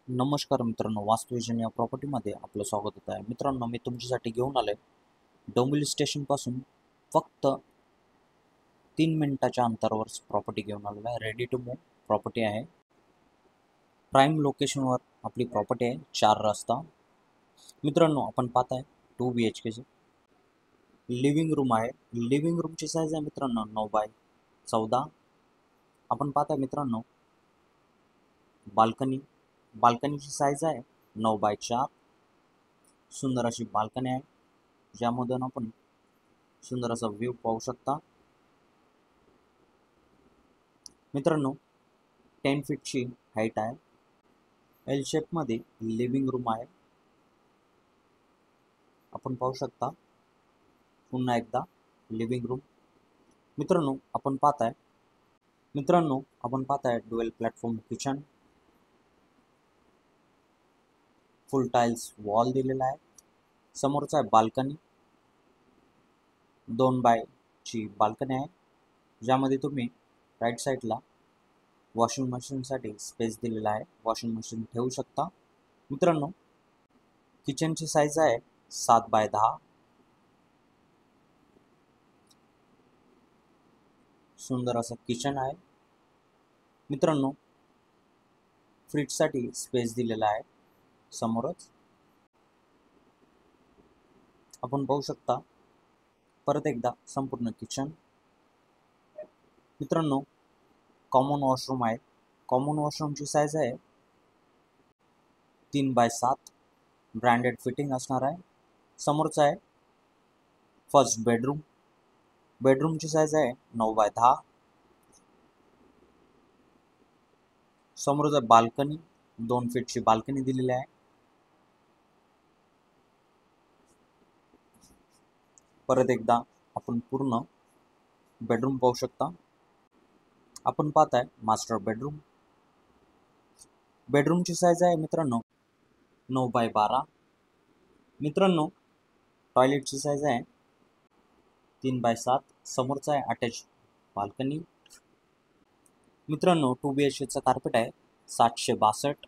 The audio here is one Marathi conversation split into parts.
नमस्कार मित्रांनो, वास्तुविजन या प्रॉपर्टीमध्ये आपलं स्वागत होत आहे. मित्रांनो, मी तुमच्यासाठी घेऊन आलोय डोंबिवली स्टेशनपासून फक्त 3 मिनिटाच्या अंतरावर प्रॉपर्टी घेऊन आलेला आहे. रेडी टू मूव्ह प्रॉपर्टी आहे. प्राईम लोकेशनवर आपली प्रॉपर्टी आहे. 4 रस्ता. मित्रांनो, आपण पाहताय 2 BHKचे लिव्हिंग रूम आहे. लिव्हिंग रूमची साईज आहे मित्रांनो 9x14. आपण पाहताय मित्रांनो बाल्कनीची साईज आहे 9x4. सुंदर अशी बाल्कनी आहे, ज्यामधून आपण सुंदर असा व्ह्यू पाहू शकता. मित्रांनो, 10 फीटची हाईट आहे. एल शेपमध्ये लिव्हिंग रूम आहे. आपण पाहू शकता पुन्हा एकदा लिव्हिंग रूम. मित्रांनो, आपण पाहताय ड्युअल प्लॅटफॉर्म किचन. फुल टाइल्स वॉल दिलेला आहे. समोरचा आहे बाल्कनी. 2x ची बाल्कनी आहे, ज्यामध्ये तुम्ही राईट साईडला वॉशिंग मशीनसाठी स्पेस दिलेला आहे. वॉशिंग मशीन ठेवू शकता. मित्रांनो, किचनची साईज आहे 7x10. सुंदर असं किचन आहे. मित्रांनो, फ्रीजसाठी स्पेस दिलेला आहे समोरच. आपण पाहू शकता परत एकदा संपूर्ण किचन. मित्रांनो, कॉमन वॉशरूम आहे. कॉमन वॉशरूमची साईज आहे 3x7. ब्रँडेड फिटिंग असणार आहे. समोरचा आहे फर्स्ट बेडरूम. बेडरूमची साईज आहे 9x10. समोरच आहे बाल्कनी. 2 फीटची बाल्कनी दिलेली आहे. परत एकदा आपण पूर्ण बेडरूम पाहू शकता. आपण पाहताय मास्टर बेडरूम. बेडरूमची साईज आहे मित्रांनो 9x12. मित्रांनो, टॉयलेटची साईज आहे 3x7. समोरचा आहे अटॅच बाल्कनी. मित्रांनो, 2 BHKचं कार्पेट आहे 762.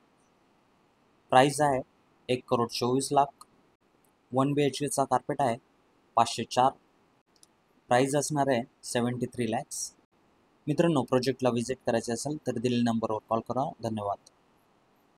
प्राइस आहे 1,24,00,000. 1 BHKचा कार्पेट आहे 504. प्राइस असणार आहे 73 lakhs. मित्रांनो, प्रोजेक्टला व्हिजिट करायचे असेल तर दिलेल्या नंबरवर कॉल करा. धन्यवाद.